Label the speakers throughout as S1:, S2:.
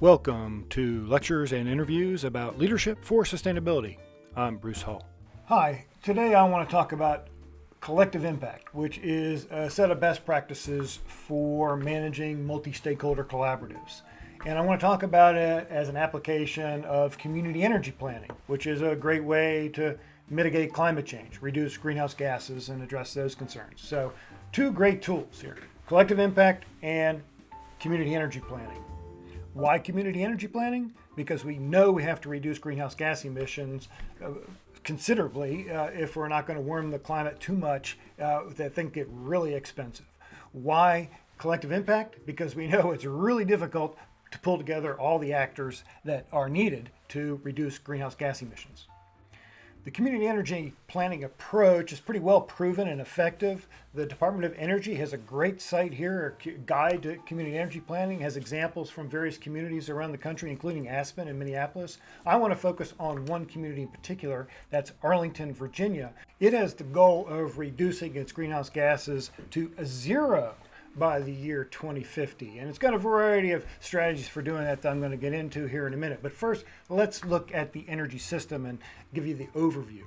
S1: Welcome to lectures and interviews about leadership for sustainability. I'm Bruce Hall. Hi, today I want to talk about collective impact, which is a set of best practices for managing multi-stakeholder collaboratives. And I want to talk about it as an application of community energy planning, which is a great way to mitigate climate change, reduce greenhouse gases, and address those concerns. So, two great tools here, collective impact and community energy planning. Why community energy planning? Because we know we have to reduce greenhouse gas emissions considerably if we're not going to warm the climate too much that things get really expensive. Why collective impact? Because we know it's really difficult to pull together all the actors that are needed to reduce greenhouse gas emissions. The community energy planning approach is pretty well proven and effective. The Department of Energy has a great site here, a guide to community energy planning, has examples from various communities around the country, including Aspen and Minneapolis. I want to focus on one community in particular, that's Arlington, Virginia. It has the goal of reducing its greenhouse gases to zero by the year 2050. And it's got a variety of strategies for doing that I'm going to get into here in a minute. But first, let's look at the energy system and give you the overview.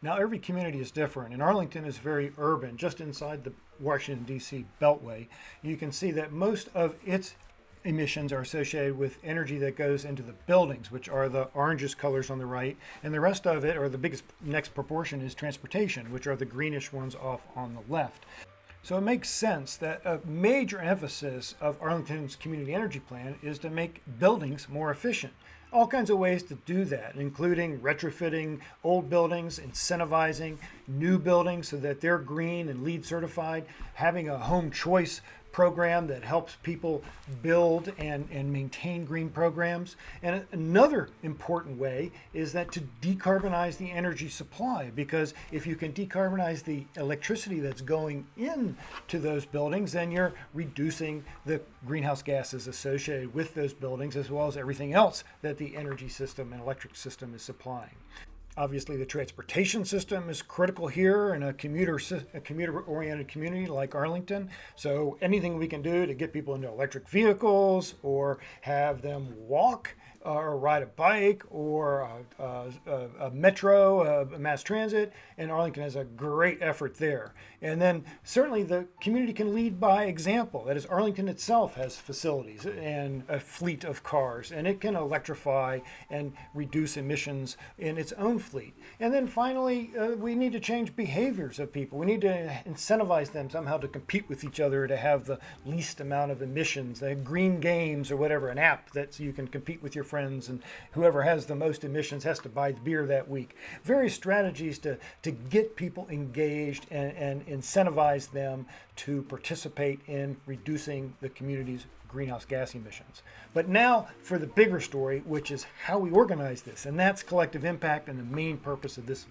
S1: Now, every community is different, and Arlington is very urban, just inside the Washington, D.C. Beltway. You can see that most of its emissions are associated with energy that goes into the buildings, which are the orangish colors on the right, and the rest of it, or the biggest next proportion, is transportation, which are the greenish ones off on the left. So it makes sense that a major emphasis of Arlington's community energy plan is to make buildings more efficient. All kinds of ways to do that, including retrofitting old buildings, incentivizing new buildings so that they're green and LEED certified, having a home choice program that helps people build and maintain green programs. And another important way is that to decarbonize the energy supply, because if you can decarbonize the electricity that's going into those buildings, then you're reducing the greenhouse gases associated with those buildings, as well as everything else that the energy system and electric system is supplying. Obviously, the transportation system is critical here in a commuter-oriented community like Arlington. So anything we can do to get people into electric vehicles or have them walk or ride a bike or a metro, a mass transit, and Arlington has a great effort there. And then certainly the community can lead by example. That is, Arlington itself has facilities and a fleet of cars, and it can electrify and reduce emissions in its own fleet. And then finally, we need to change behaviors of people. We need to incentivize them somehow to compete with each other to have the least amount of emissions. Green games or whatever, an app that you can compete with your friends, and whoever has the most emissions has to buy beer that week. Various strategies to get people engaged and incentivize them to participate in reducing the community's greenhouse gas emissions. But now for the bigger story, which is how we organize this, and that's collective impact and the main purpose of this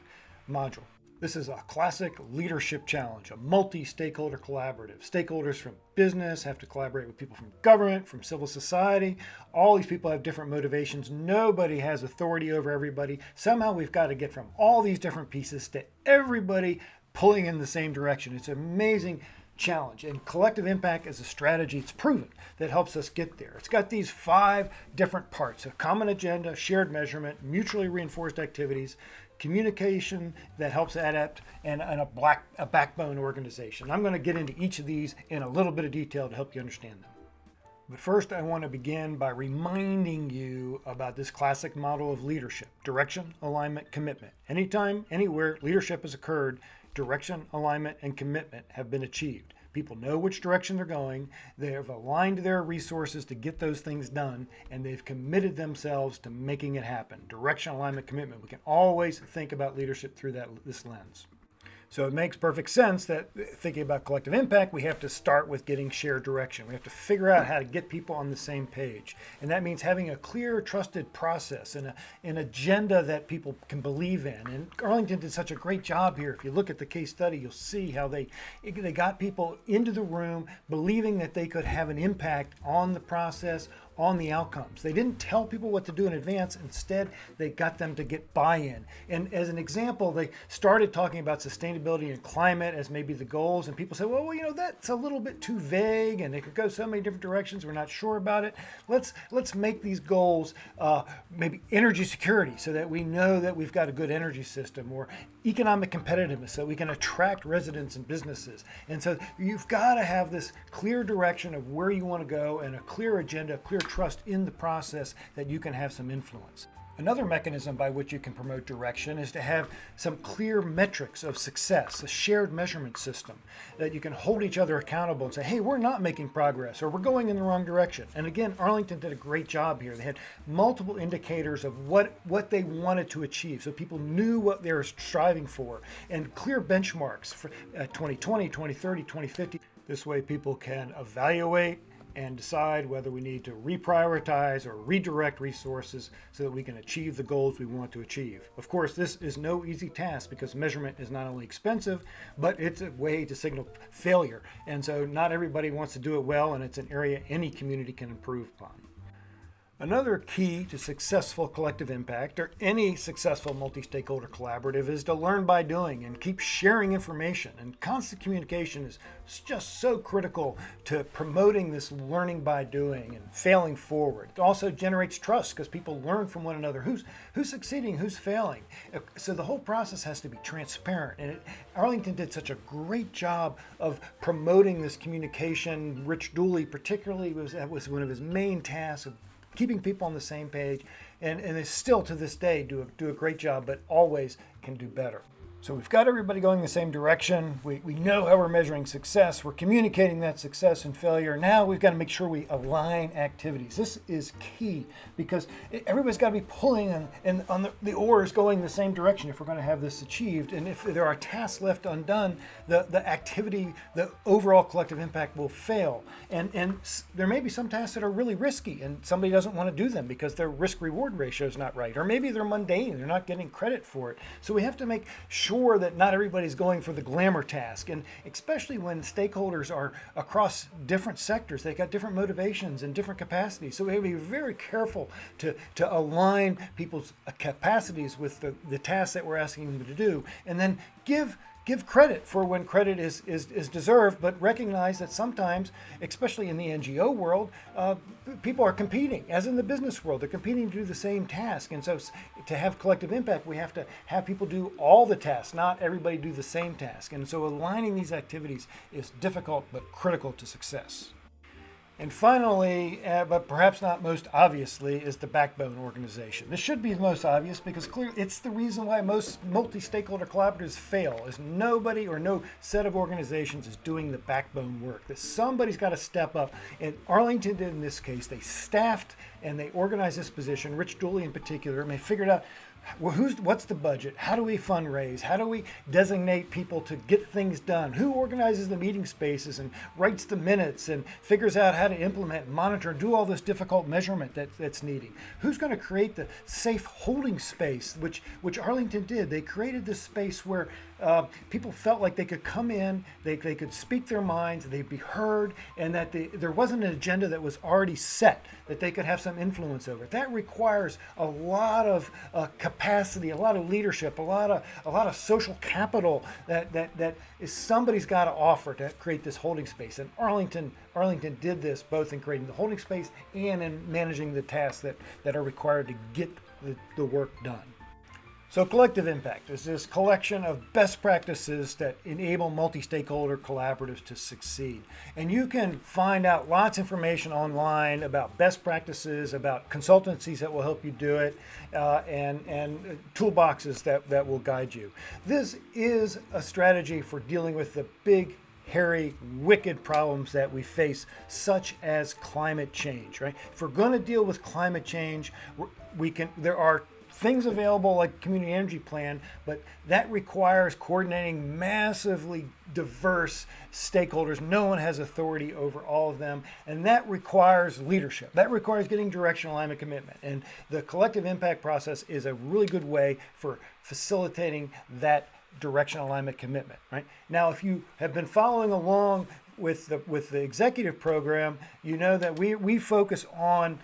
S1: module. This is a classic leadership challenge, a multi-stakeholder collaborative. Stakeholders from business have to collaborate with people from government, from civil society. All these people have different motivations. Nobody has authority over everybody. Somehow we've got to get from all these different pieces to everybody pulling in the same direction. It's an amazing challenge, and collective impact is a strategy, it's proven, that helps us get there. It's got these 5 different parts: a common agenda, shared measurement, mutually reinforced activities, communication that helps adapt, and a backbone organization. I'm going to get into each of these in a little bit of detail to help you understand them. But first, I want to begin by reminding you about this classic model of leadership: direction, alignment, commitment. Anytime, anywhere leadership has occurred, direction, alignment, and commitment have been achieved. People know which direction they're going, they have aligned their resources to get those things done, and they've committed themselves to making it happen. Direction, alignment, commitment. We can always think about leadership through this lens. So it makes perfect sense that thinking about collective impact, we have to start with getting shared direction. We have to figure out how to get people on the same page. And that means having a clear, trusted process and an agenda that people can believe in. And Arlington did such a great job here. If you look at the case study, you'll see how they got people into the room believing that they could have an impact on the process, on the outcomes. They didn't tell people what to do in advance. Instead, they got them to get buy-in. And as an example, they started talking about sustainability and climate as maybe the goals. And people said, well, that's a little bit too vague and it could go so many different directions. We're not sure about it. Let's make these goals maybe energy security so that we know that we've got a good energy system, or economic competitiveness so we can attract residents and businesses. And so you've got to have this clear direction of where you want to go and a clear agenda, a clear trust in the process that you can have some influence. Another mechanism by which you can promote direction is to have some clear metrics of success, a shared measurement system that you can hold each other accountable and say, hey, we're not making progress or we're going in the wrong direction. And again, Arlington did a great job here. They had multiple indicators of what they wanted to achieve, so people knew what they were striving for, and clear benchmarks for 2020, 2030, 2050. This way people can evaluate and decide whether we need to reprioritize or redirect resources so that we can achieve the goals we want to achieve. Of course, this is no easy task because measurement is not only expensive, but it's a way to signal failure. And so not everybody wants to do it well, and it's an area any community can improve upon. Another key to successful collective impact, or any successful multi-stakeholder collaborative, is to learn by doing and keep sharing information. And constant communication is just so critical to promoting this learning by doing and failing forward. It also generates trust because people learn from one another. Who's succeeding, who's failing. So the whole process has to be transparent. And Arlington did such a great job of promoting this communication. Rich Dooley particularly, that was one of his main tasks of keeping people on the same page, and they still to this day do a great job, but always can do better. So we've got everybody going the same direction. We know how we're measuring success. We're communicating that success and failure. Now we've got to make sure we align activities. This is key because everybody's got to be pulling and on the oars going the same direction if we're going to have this achieved. And if there are tasks left undone, the activity, the overall collective impact will fail. And there may be some tasks that are really risky and somebody doesn't want to do them because their risk-reward ratio is not right. Or maybe they're mundane. They're not getting credit for it. So we have to make sure that not everybody's going for the glamour task, and especially when stakeholders are across different sectors, they got different motivations and different capacities. So we have to be very careful to align people's capacities with the tasks that we're asking them to do, and then give credit for when credit is deserved, but recognize that sometimes, especially in the NGO world, people are competing, as in the business world. They're competing to do the same task. And so to have collective impact, we have to have people do all the tasks, not everybody do the same task. And so aligning these activities is difficult, but critical to success. And finally, but perhaps not most obviously, is the backbone organization. This should be the most obvious because clearly it's the reason why most multi-stakeholder collaboratives fail, is nobody or no set of organizations is doing the backbone work. That somebody's got to step up. And Arlington did in this case. They staffed and they organized this position, Rich Dooley in particular, and they figured out, well, what's the budget? How do we fundraise? How do we designate people to get things done? Who organizes the meeting spaces and writes the minutes and figures out how to implement and monitor and do all this difficult measurement that's needed? Who's going to create the safe holding space, which Arlington did? They created this space where people felt like they could come in, they could speak their minds, they'd be heard, and that there wasn't an agenda that was already set, that they could have some influence over. That requires a lot of capacity, a lot of leadership, a lot of social capital that is somebody's got to offer to create this holding space. And Arlington did this both in creating the holding space and in managing the tasks that are required to get the work done. So collective impact is this collection of best practices that enable multi-stakeholder collaboratives to succeed. And you can find out lots of information online about best practices, about consultancies that will help you do it, and toolboxes that will guide you. This is a strategy for dealing with the big, hairy, wicked problems that we face, such as climate change, right? If we're going to deal with climate change, there are things available like community energy plan, but that requires coordinating massively diverse stakeholders. No one has authority over all of them, and that requires leadership. That requires getting directional alignment commitment, and the collective impact process is a really good way for facilitating that directional alignment commitment, right? Now, if you have been following along with the executive program, you know that we focus on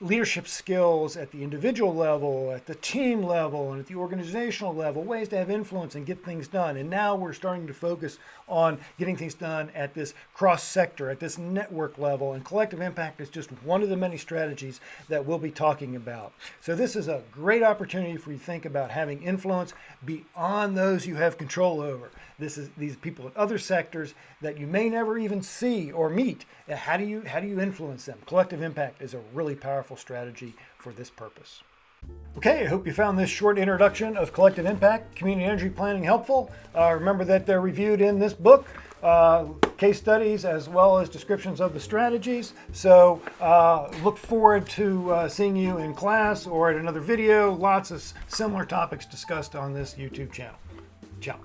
S1: leadership skills at the individual level, at the team level, and at the organizational level, ways to have influence and get things done. And now we're starting to focus on getting things done at this cross-sector, at this network level, and collective impact is just one of the many strategies that we'll be talking about. So this is a great opportunity for you to think about having influence beyond those you have control over. This is these people in other sectors that you may never even see or meet. How do you influence them? Collective impact is a really powerful strategy for this purpose. Okay, I hope you found this short introduction of collective impact, community energy planning helpful. Remember that they're reviewed in this book, case studies as well as descriptions of the strategies. So look forward to seeing you in class or at another video. Lots of similar topics discussed on this YouTube channel. Ciao.